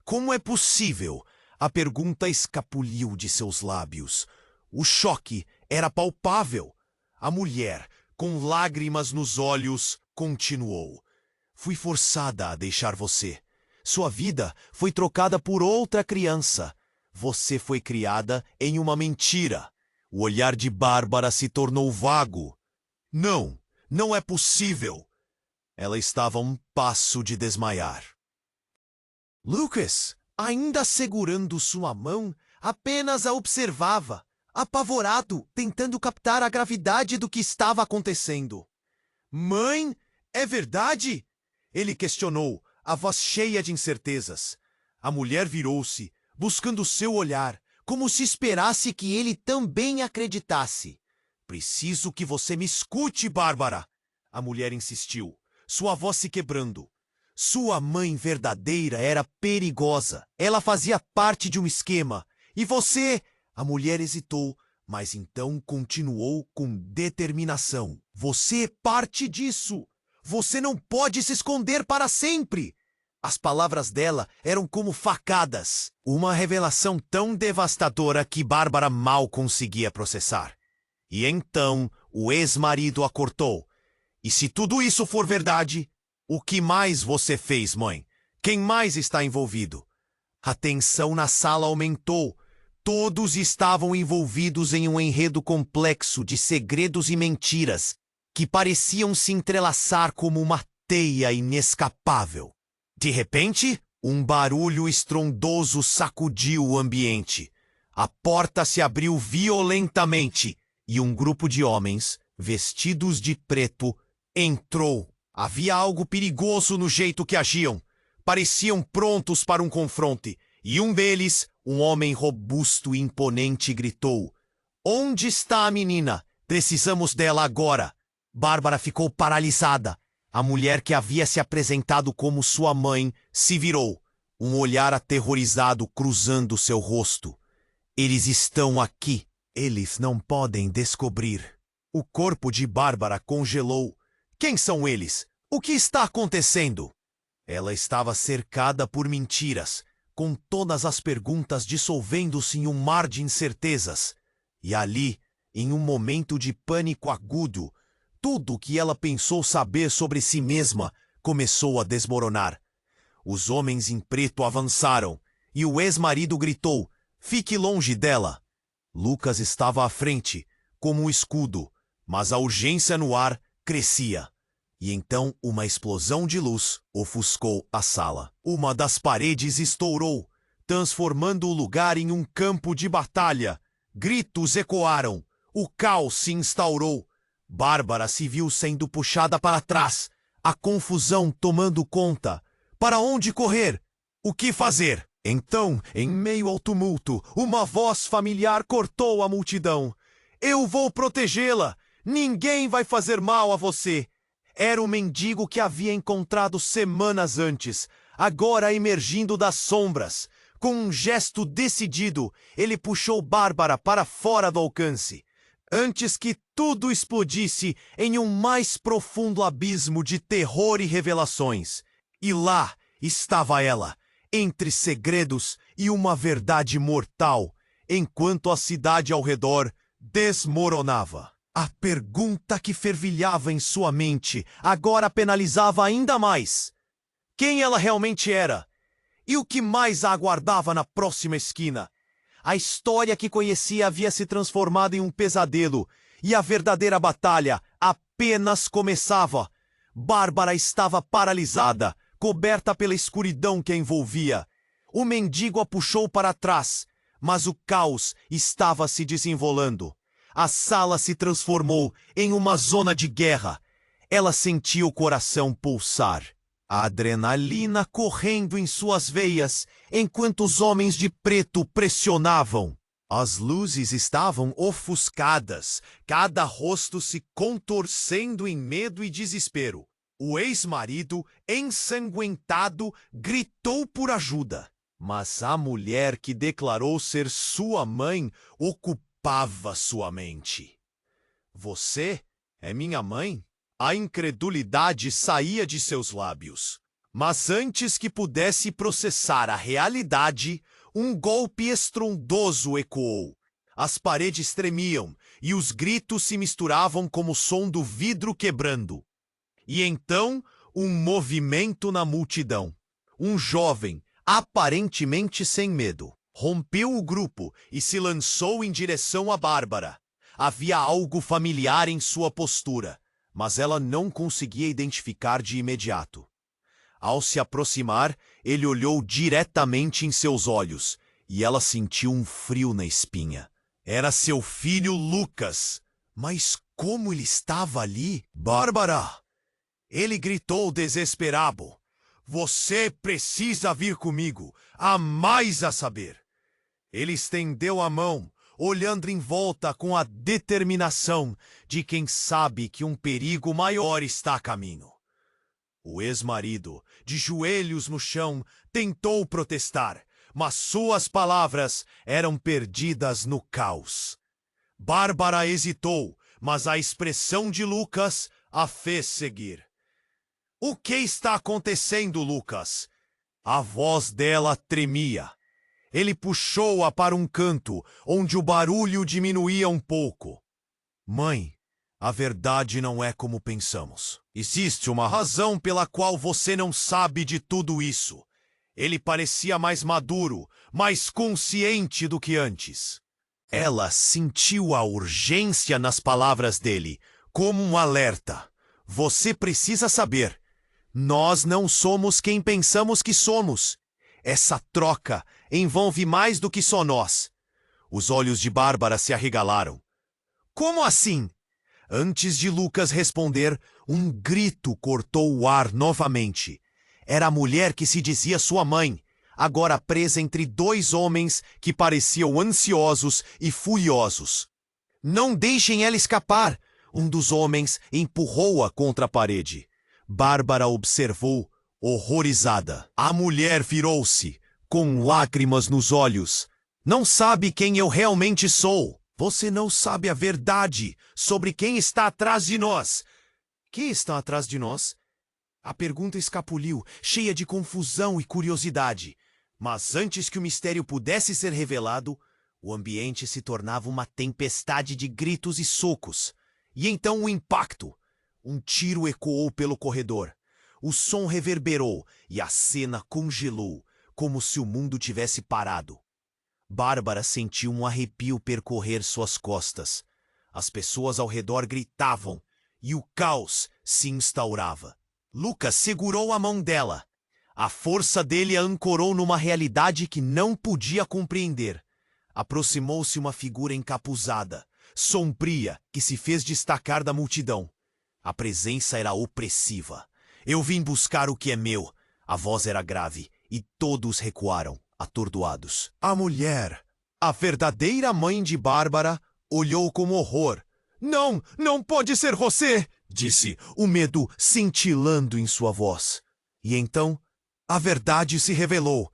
Como é possível? A pergunta escapuliu de seus lábios. O choque era palpável. A mulher, com lágrimas nos olhos, continuou. Fui forçada a deixar você. Sua vida foi trocada por outra criança. Você foi criada em uma mentira. O olhar de Bárbara se tornou vago. Não, não é possível. Ela estava a um passo de desmaiar. Lucas, ainda segurando sua mão, apenas a observava, apavorado, tentando captar a gravidade do que estava acontecendo. Mãe, é verdade? Ele questionou, a voz cheia de incertezas. A mulher virou-se, buscando seu olhar, como se esperasse que ele também acreditasse. Preciso que você me escute, Bárbara. A mulher insistiu, sua voz se quebrando. Sua mãe verdadeira era perigosa. Ela fazia parte de um esquema. E você... A mulher hesitou, mas então continuou com determinação. Você é parte disso. Você não pode se esconder para sempre. As palavras dela eram como facadas. Uma revelação tão devastadora que Bárbara mal conseguia processar. E então o ex-marido a cortou. E se tudo isso for verdade... O que mais você fez, mãe? Quem mais está envolvido? A tensão na sala aumentou. Todos estavam envolvidos em um enredo complexo de segredos e mentiras que pareciam se entrelaçar como uma teia inescapável. De repente, um barulho estrondoso sacudiu o ambiente. A porta se abriu violentamente e um grupo de homens, vestidos de preto, entrou. Havia algo perigoso no jeito que agiam. Pareciam prontos para um confronto. E um deles, um homem robusto e imponente, gritou. Onde está a menina? Precisamos dela agora. Bárbara ficou paralisada. A mulher que havia se apresentado como sua mãe se virou. Um olhar aterrorizado cruzando seu rosto. Eles estão aqui. Eles não podem descobrir. O corpo de Bárbara congelou. Quem são eles? O que está acontecendo? Ela estava cercada por mentiras, com todas as perguntas dissolvendo-se em um mar de incertezas. E ali, em um momento de pânico agudo, tudo o que ela pensou saber sobre si mesma começou a desmoronar. Os homens em preto avançaram, e o ex-marido gritou: "Fique longe dela!" Lucas estava à frente, como um escudo, mas a urgência no ar crescia. E então uma explosão de luz ofuscou a sala. Uma das paredes estourou, transformando o lugar em um campo de batalha. Gritos ecoaram. O caos se instaurou. Bárbara se viu sendo puxada para trás, a confusão tomando conta. Para onde correr? O que fazer? Então, em meio ao tumulto, uma voz familiar cortou a multidão. "Eu vou protegê-la! Ninguém vai fazer mal a você!" Era o mendigo que havia encontrado semanas antes, agora emergindo das sombras. Com um gesto decidido, ele puxou Bárbara para fora do alcance, antes que tudo explodisse em um mais profundo abismo de terror e revelações. E lá estava ela, entre segredos e uma verdade mortal, enquanto a cidade ao redor desmoronava. A pergunta que fervilhava em sua mente agora penalizava ainda mais. Quem ela realmente era? E o que mais a aguardava na próxima esquina? A história que conhecia havia se transformado em um pesadelo, e a verdadeira batalha apenas começava. Bárbara estava paralisada, coberta pela escuridão que a envolvia. O mendigo a puxou para trás, mas o caos estava se desenrolando. A sala se transformou em uma zona de guerra. Ela sentia o coração pulsar, a adrenalina correndo em suas veias, enquanto os homens de preto pressionavam. As luzes estavam ofuscadas, cada rosto se contorcendo em medo e desespero. O ex-marido, ensanguentado, gritou por ajuda. Mas a mulher que declarou ser sua mãe ocupava sua mente. "Você é minha mãe?" A incredulidade saía de seus lábios. Mas antes que pudesse processar a realidade, um golpe estrondoso ecoou. As paredes tremiam e os gritos se misturavam como o som do vidro quebrando. E então, um movimento na multidão. Um jovem, aparentemente sem medo, rompeu o grupo e se lançou em direção a Bárbara. Havia algo familiar em sua postura, mas ela não conseguia identificar de imediato. Ao se aproximar, ele olhou diretamente em seus olhos, e ela sentiu um frio na espinha. Era seu filho Lucas. Mas como ele estava ali? "Bárbara!" Ele gritou desesperado. "Você precisa vir comigo, há mais a saber." Ele estendeu a mão, olhando em volta com a determinação de quem sabe que um perigo maior está a caminho. O ex-marido, de joelhos no chão, tentou protestar, mas suas palavras eram perdidas no caos. Bárbara hesitou, mas a expressão de Lucas a fez seguir. "O que está acontecendo, Lucas?" A voz dela tremia. Ele puxou-a para um canto, onde o barulho diminuía um pouco. "Mãe, a verdade não é como pensamos. Existe uma razão pela qual você não sabe de tudo isso." Ele parecia mais maduro, mais consciente do que antes. Ela sentiu a urgência nas palavras dele, como um alerta. "Você precisa saber. Nós não somos quem pensamos que somos. Essa troca envolve mais do que só nós." Os olhos de Bárbara se arregalaram. "Como assim?" Antes de Lucas responder, um grito cortou o ar novamente. Era a mulher que se dizia sua mãe, agora presa entre dois homens que pareciam ansiosos e furiosos. "Não deixem ela escapar!" Um dos homens empurrou-a contra a parede. Bárbara observou, horrorizada. A mulher virou-se, com lágrimas nos olhos. "Não sabe quem eu realmente sou. Você não sabe a verdade sobre quem está atrás de nós." "Quem está atrás de nós?" A pergunta escapuliu, cheia de confusão e curiosidade. Mas antes que o mistério pudesse ser revelado, o ambiente se tornava uma tempestade de gritos e socos. E então o impacto. Um tiro ecoou pelo corredor. O som reverberou e a cena congelou, como se o mundo tivesse parado. Bárbara sentiu um arrepio percorrer suas costas. As pessoas ao redor gritavam e o caos se instaurava. Lucas segurou a mão dela. A força dele a ancorou numa realidade que não podia compreender. Aproximou-se uma figura encapuzada, sombria, que se fez destacar da multidão. A presença era opressiva. Eu vim buscar o que é meu. A voz era grave e todos recuaram, atordoados. A mulher, a verdadeira mãe de Bárbara, olhou com horror. Não, não pode ser você! Disse, o medo cintilando em sua voz. E então, a verdade se revelou.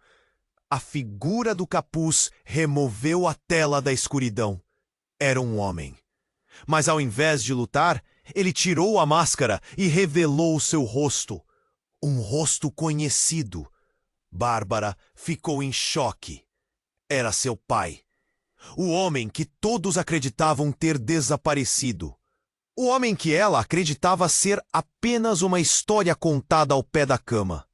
A figura do capuz removeu a tela da escuridão. Era um homem. Mas ao invés de lutar, ele tirou a máscara e revelou seu rosto. Um rosto conhecido. Bárbara ficou em choque. Era seu pai. O homem que todos acreditavam ter desaparecido. O homem que ela acreditava ser apenas uma história contada ao pé da cama.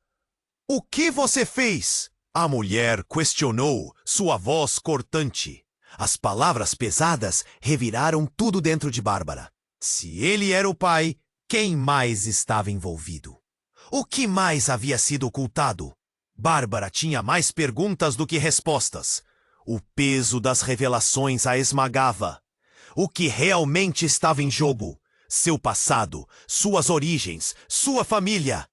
O que você fez? A mulher questionou, sua voz cortante. As palavras pesadas reviraram tudo dentro de Bárbara. Se ele era o pai, quem mais estava envolvido? O que mais havia sido ocultado? Bárbara tinha mais perguntas do que respostas. O peso das revelações a esmagava. O que realmente estava em jogo? Seu passado, suas origens, sua família.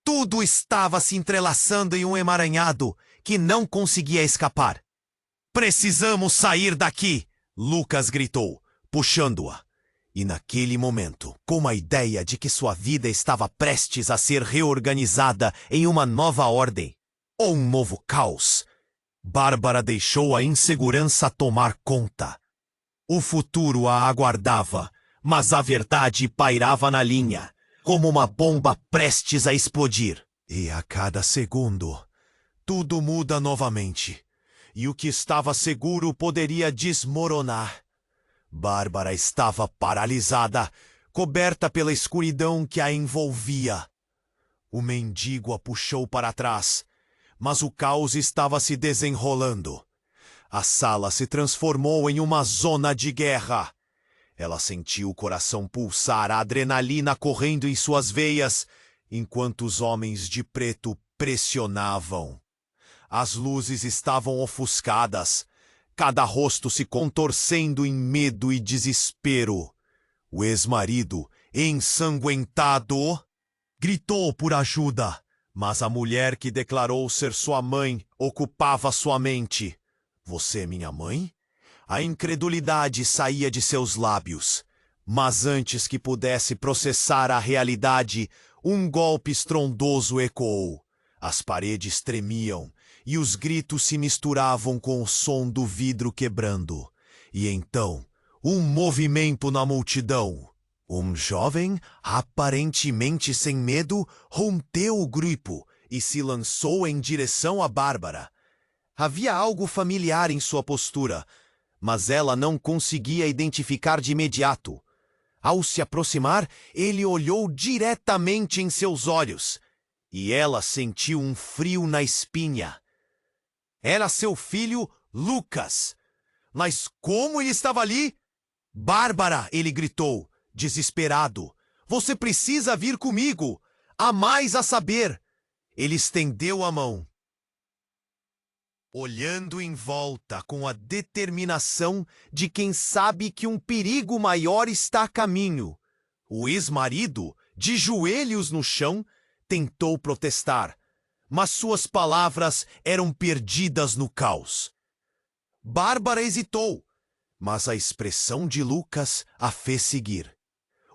Tudo estava se entrelaçando em um emaranhado que não conseguia escapar. Precisamos sair daqui! Lucas gritou, puxando-a. E naquele momento, com a ideia de que sua vida estava prestes a ser reorganizada em uma nova ordem, ou um novo caos, Bárbara deixou a insegurança tomar conta. O futuro a aguardava, mas a verdade pairava na linha, como uma bomba prestes a explodir. E a cada segundo, tudo muda novamente, e o que estava seguro poderia desmoronar. Bárbara estava paralisada, coberta pela escuridão que a envolvia. O mendigo a puxou para trás, mas o caos estava se desenrolando. A sala se transformou em uma zona de guerra. Ela sentiu o coração pulsar, a adrenalina correndo em suas veias, enquanto os homens de preto pressionavam. As luzes estavam ofuscadas, cada rosto se contorcendo em medo e desespero. O ex-marido, ensanguentado, gritou por ajuda, mas a mulher que declarou ser sua mãe ocupava sua mente. Você é minha mãe? A incredulidade saía de seus lábios, mas antes que pudesse processar a realidade, um golpe estrondoso ecoou. As paredes tremiam e os gritos se misturavam com o som do vidro quebrando. E então, um movimento na multidão. Um jovem, aparentemente sem medo, rompeu o grupo e se lançou em direção a Bárbara. Havia algo familiar em sua postura, mas ela não conseguia identificar de imediato. Ao se aproximar, ele olhou diretamente em seus olhos, e ela sentiu um frio na espinha. Era seu filho, Lucas. Mas como ele estava ali? Bárbara, ele gritou, desesperado. Você precisa vir comigo. Há mais a saber. Ele estendeu a mão. Olhando em volta com a determinação de quem sabe que um perigo maior está a caminho, o ex-marido, de joelhos no chão, tentou protestar, mas suas palavras eram perdidas no caos. Bárbara hesitou, mas a expressão de Lucas a fez seguir.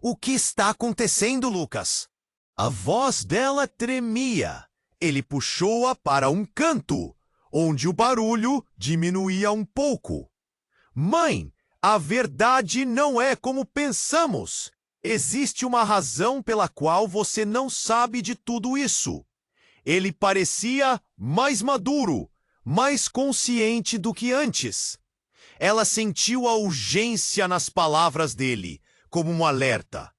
O que está acontecendo, Lucas? A voz dela tremia. Ele puxou-a para um canto, onde o barulho diminuía um pouco. Mãe, a verdade não é como pensamos. Existe uma razão pela qual você não sabe de tudo isso. Ele parecia mais maduro, mais consciente do que antes. Ela sentiu a urgência nas palavras dele, como um alerta.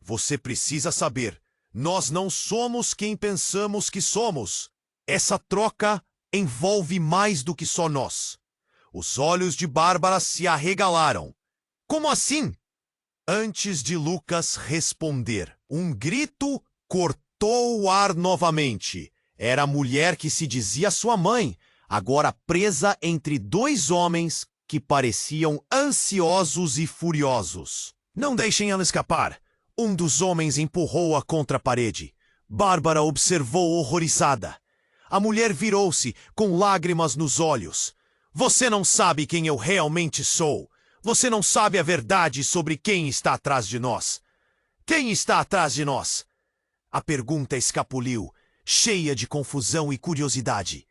Você precisa saber, nós não somos quem pensamos que somos. Essa troca envolve mais do que só nós. Os olhos de Bárbara se arregalaram. Como assim? Antes de Lucas responder, um grito cortou o ar novamente. Era a mulher que se dizia sua mãe, agora presa entre dois homens que pareciam ansiosos e furiosos. Não deixem ela escapar. Um dos homens empurrou-a contra a parede. Bárbara observou horrorizada. A mulher virou-se com lágrimas nos olhos. Você não sabe quem eu realmente sou. Você não sabe a verdade sobre quem está atrás de nós. Quem está atrás de nós? A pergunta escapuliu, cheia de confusão e curiosidade.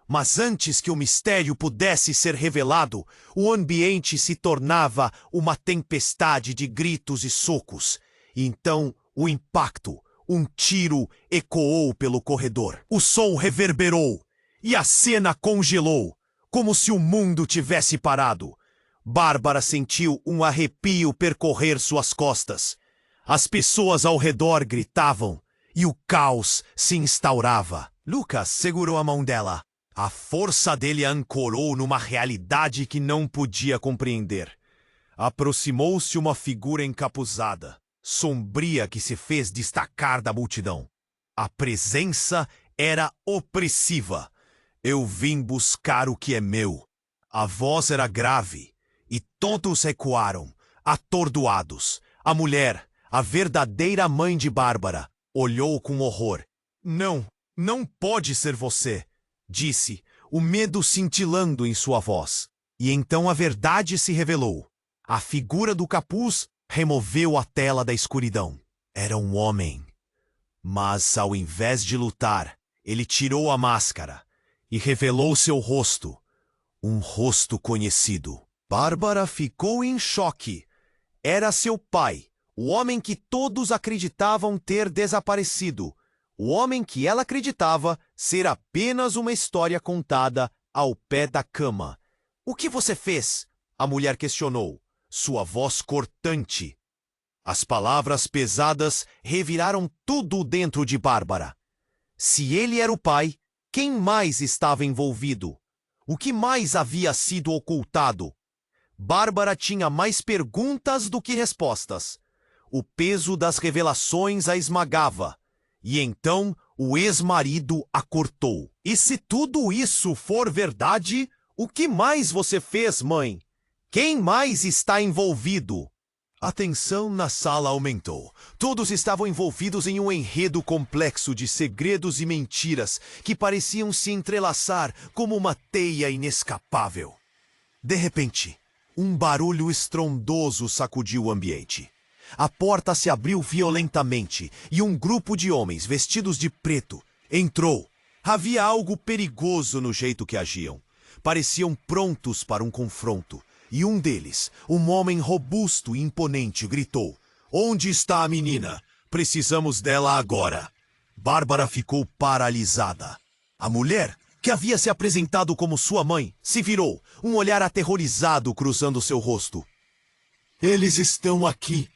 Mas antes que o mistério pudesse ser revelado, o ambiente se tornava uma tempestade de gritos e socos. E então, o impacto, um tiro ecoou pelo corredor. O som reverberou e a cena congelou, como se o mundo tivesse parado. Bárbara sentiu um arrepio percorrer suas costas. As pessoas ao redor gritavam e o caos se instaurava. Lucas segurou a mão dela. A força dele a ancorou numa realidade que não podia compreender. Aproximou-se uma figura encapuzada, sombria, que se fez destacar da multidão. A presença era opressiva. Eu vim buscar o que é meu. A voz era grave. E todos recuaram, atordoados. A mulher, a verdadeira mãe de Bárbara, olhou com horror. Não pode ser você, disse, o medo cintilando em sua voz. E então a verdade se revelou. A figura do capuz removeu a tela da escuridão. Era um homem. Mas, ao invés de lutar, ele tirou a máscara e revelou seu rosto. Um rosto conhecido. Bárbara ficou em choque. Era seu pai, o homem que todos acreditavam ter desaparecido. O homem que ela acreditava ser apenas uma história contada ao pé da cama. O que você fez? A mulher questionou, sua voz cortante. As palavras pesadas reviraram tudo dentro de Bárbara. Se ele era o pai, quem mais estava envolvido? O que mais havia sido ocultado? Bárbara tinha mais perguntas do que respostas. O peso das revelações a esmagava. E então o ex-marido a cortou. E se tudo isso for verdade, o que mais você fez, mãe? Quem mais está envolvido? A tensão na sala aumentou. Todos estavam envolvidos em um enredo complexo de segredos e mentiras que pareciam se entrelaçar como uma teia inescapável. De repente, um barulho estrondoso sacudiu o ambiente. A porta se abriu violentamente e um grupo de homens vestidos de preto entrou. Havia algo perigoso no jeito que agiam. Pareciam prontos para um confronto. E um deles, um homem robusto e imponente, gritou: "Onde está a menina? Precisamos dela agora." Bárbara ficou paralisada. A mulher, que havia se apresentado como sua mãe, se virou, um olhar aterrorizado cruzando seu rosto. "Eles estão aqui.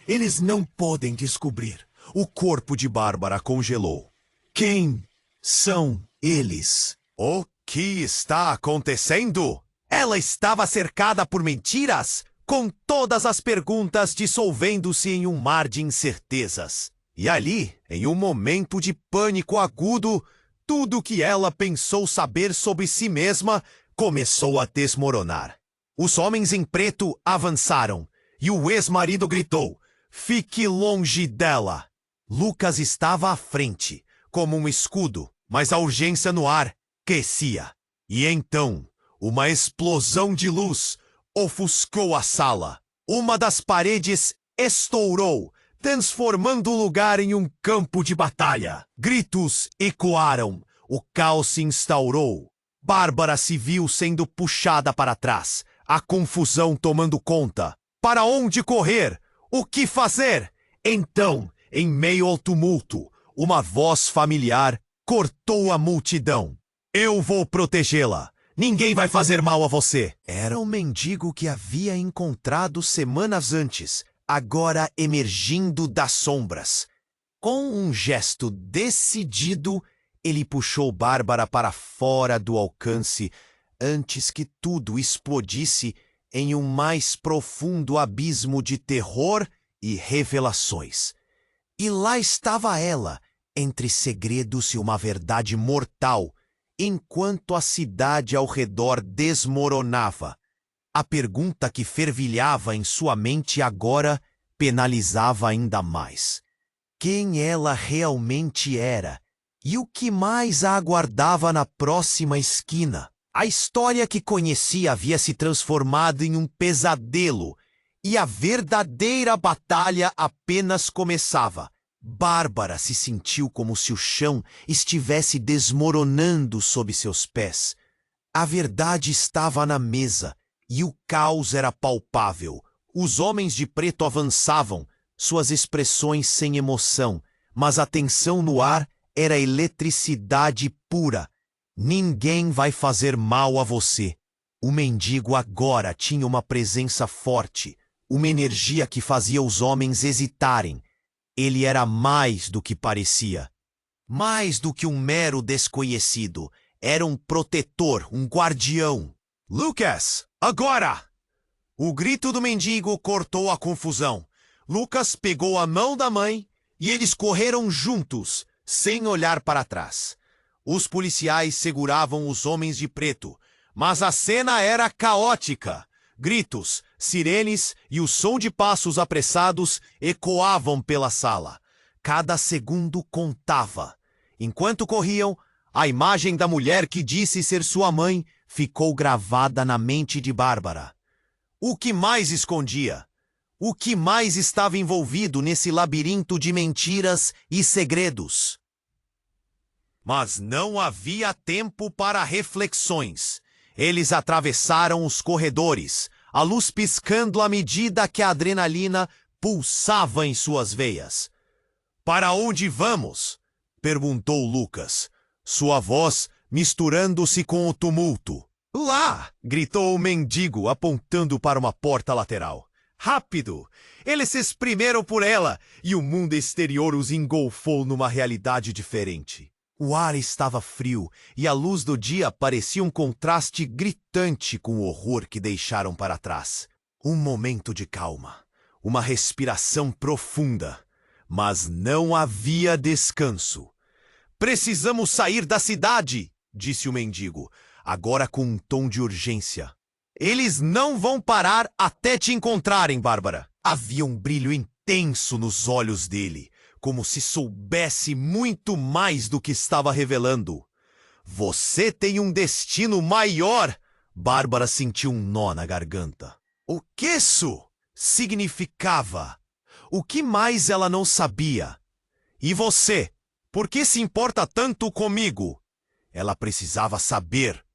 Eles não podem descobrir." O corpo de Bárbara congelou. Quem são eles? O que está acontecendo? Ela estava cercada por mentiras, com todas as perguntas dissolvendo-se em um mar de incertezas. E ali, em um momento de pânico agudo, tudo que ela pensou saber sobre si mesma começou a desmoronar. Os homens em preto avançaram, e o ex-marido gritou: "Fique longe dela!" Lucas estava à frente, como um escudo, mas a urgência no ar crescia. E então, uma explosão de luz ofuscou a sala. Uma das paredes estourou, transformando o lugar em um campo de batalha. Gritos ecoaram. O caos se instaurou. Bárbara se viu sendo puxada para trás, a confusão tomando conta. Para onde correr? O que fazer? Então, em meio ao tumulto, uma voz familiar cortou a multidão. Eu vou protegê-la. Ninguém vai fazer mal a você. Era o mendigo que havia encontrado semanas antes, agora emergindo das sombras. Com um gesto decidido, ele puxou Bárbara para fora do alcance, antes que tudo explodisse em um mais profundo abismo de terror e revelações. E lá estava ela, entre segredos e uma verdade mortal, enquanto a cidade ao redor desmoronava. A pergunta que fervilhava em sua mente agora penalizava ainda mais. Quem ela realmente era e o que mais a aguardava na próxima esquina? A história que conhecia havia se transformado em um pesadelo e a verdadeira batalha apenas começava. Bárbara se sentiu como se o chão estivesse desmoronando sob seus pés. A verdade estava na mesa e o caos era palpável. Os homens de preto avançavam, suas expressões sem emoção, mas a tensão no ar era eletricidade pura. Ninguém vai fazer mal a você. O mendigo agora tinha uma presença forte, uma energia que fazia os homens hesitarem. Ele era mais do que parecia. Mais do que um mero desconhecido. Era um protetor, um guardião. Lucas, agora! O grito do mendigo cortou a confusão. Lucas pegou a mão da mãe e eles correram juntos, sem olhar para trás. Os policiais seguravam os homens de preto, mas a cena era caótica. Gritos, sirenes e o som de passos apressados ecoavam pela sala. Cada segundo contava. Enquanto corriam, a imagem da mulher que disse ser sua mãe ficou gravada na mente de Bárbara. O que mais escondia? O que mais estava envolvido nesse labirinto de mentiras e segredos? Mas não havia tempo para reflexões. Eles atravessaram os corredores, a luz piscando à medida que a adrenalina pulsava em suas veias. Para onde vamos? Perguntou Lucas, sua voz misturando-se com o tumulto. Lá! Gritou o mendigo, apontando para uma porta lateral. Rápido! Eles se espremeram por ela e o mundo exterior os engolfou numa realidade diferente. O ar estava frio e a luz do dia parecia um contraste gritante com o horror que deixaram para trás. Um momento de calma, uma respiração profunda, mas não havia descanso. Precisamos sair da cidade, disse o mendigo, agora com um tom de urgência. Eles não vão parar até te encontrarem, Bárbara. Havia um brilho intenso nos olhos dele, como se soubesse muito mais do que estava revelando. Você tem um destino maior! Bárbara sentiu um nó na garganta. O que isso significava? O que mais ela não sabia? E você? Por que se importa tanto comigo? Ela precisava saber.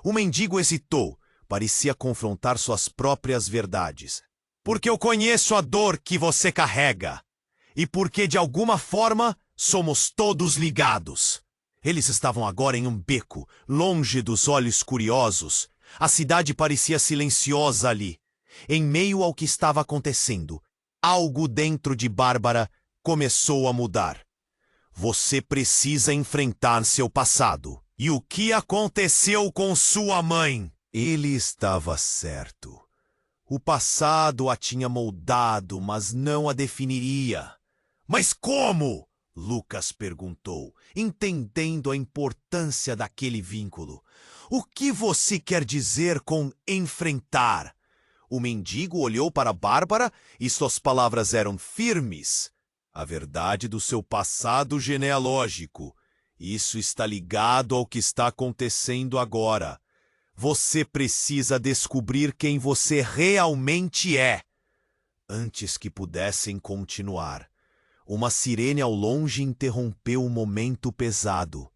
O mendigo hesitou, parecia confrontar suas próprias verdades. Porque eu conheço a dor que você carrega. E porque, de alguma forma, somos todos ligados. Eles estavam agora em um beco, longe dos olhos curiosos. A cidade parecia silenciosa ali. Em meio ao que estava acontecendo, algo dentro de Bárbara começou a mudar. Você precisa enfrentar seu passado. E o que aconteceu com sua mãe? Ele estava certo. O passado a tinha moldado, mas não a definiria. Mas como? Lucas perguntou, entendendo a importância daquele vínculo. O que você quer dizer com enfrentar? O mendigo olhou para Bárbara e suas palavras eram firmes. A verdade do seu passado genealógico. Isso está ligado ao que está acontecendo agora. Você precisa descobrir quem você realmente é. Antes que pudessem continuar, uma sirene ao longe interrompeu o momento pesado.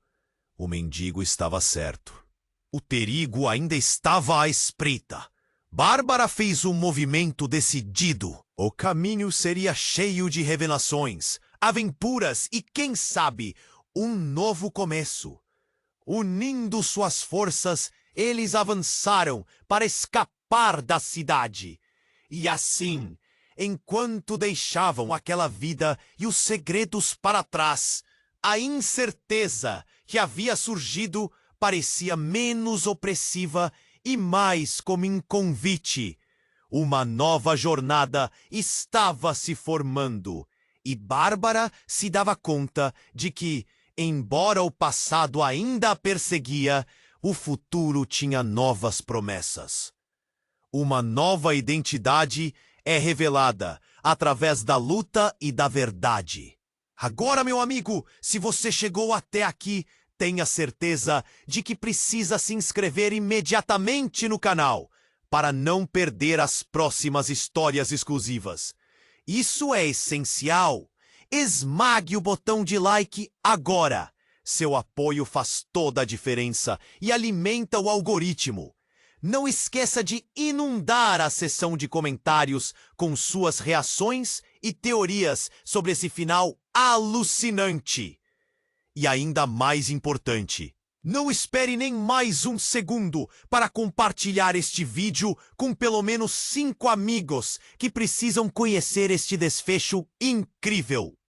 O mendigo estava certo. O perigo ainda estava à espreita. Bárbara fez um movimento decidido. O caminho seria cheio de revelações, aventuras e, quem sabe, um novo começo. Unindo suas forças, eles avançaram para escapar da cidade. E assim, enquanto deixavam aquela vida e os segredos para trás, a incerteza que havia surgido parecia menos opressiva e mais como um convite. Uma nova jornada estava se formando, e Bárbara se dava conta de que, embora o passado ainda a perseguia, o futuro tinha novas promessas. Uma nova identidade é revelada através da luta e da verdade. Agora, meu amigo, se você chegou até aqui, tenha certeza de que precisa se inscrever imediatamente no canal para não perder as próximas histórias exclusivas. Isso é essencial. Esmague o botão de like agora. Seu apoio faz toda a diferença e alimenta o algoritmo. Não esqueça de inundar a seção de comentários com suas reações e teorias sobre esse final alucinante. E ainda mais importante, não espere nem mais um segundo para compartilhar este vídeo com pelo menos 5 amigos que precisam conhecer este desfecho incrível.